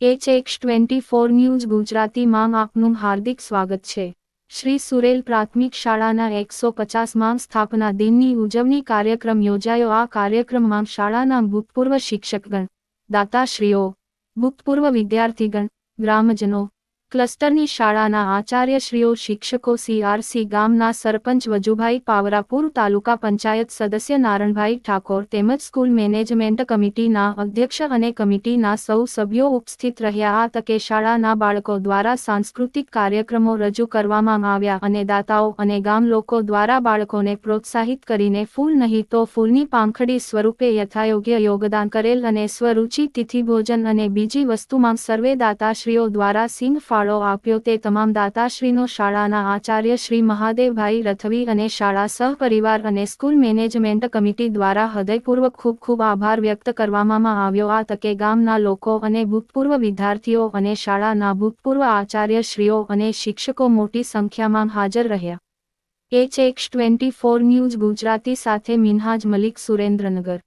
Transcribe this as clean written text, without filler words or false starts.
HX24 news ગુજરાતીમાં આપનું હાર્દિક સ્વાગત છે। શ્રી સુરેલ પ્રાથમિક શાળાના 150માં સ્થાપના દિનની ઉજવણી કાર્યક્રમ યોજાયો। આ કાર્યક્રમમાં શાળાના ભૂતપૂર્વ શિક્ષકગણ, દાતાશ્રીઓ, ભૂતપૂર્વ વિદ્યાર્થીગણ, ગ્રામજનો, ક્લસ્ટરની શાળાના આચાર્યશ્રીઓ, શિક્ષકો, CRC ગામના સરપંચ વજુભાઈ પાવરાપુર, તાલુકા પંચાયત સદસ્ય નારણભાઈ ઠાકોર તેમજ સ્કૂલ મેનેજમેન્ટ કમિટીના અધ્યક્ષ અને કમિટીના સૌ સભ્યો ઉપસ્થિત રહ્યા। આ તકે શાળાના બાળકો દ્વારા સાંસ્કૃતિક કાર્યક્રમો રજૂ કરવામાં આવ્યા અને દાતાઓ અને ગામ લોકો દ્વારા બાળકોને પ્રોત્સાહિત કરીને ફૂલ નહીં તો ફૂલની પાંખડી સ્વરૂપે યથાયોગ્ય યોગદાન કરેલ અને સ્વરૂચિ તિથિ ભોજન અને બીજી વસ્તુમાં સર્વે દાતાશ્રીઓ દ્વારા સિંહ ફાળો આપ્યો તે તમામ દાતાશ્રીનો શાળાના આચાર્ય શ્રી મહાદેવભાઈ રથવી અને શાળા સહપરિવાર અને સ્કૂલ મેનેજમેન્ટ કમિટી દ્વારા હૃદયપૂર્વક ખૂબ ખૂબ આભાર વ્યક્ત કરવામાં આવ્યો। આ તકે ગામના લોકો અને ભૂતપૂર્વ વિદ્યાર્થીઓ અને શાળાના ભૂતપૂર્વ આચાર્યશ્રીઓ અને શિક્ષકો મોટી સંખ્યામાં હાજર રહ્યા। HX24 ન્યૂઝ ગુજરાતી સાથે મિનહાજ મલિક, સુરેન્દ્રનગર।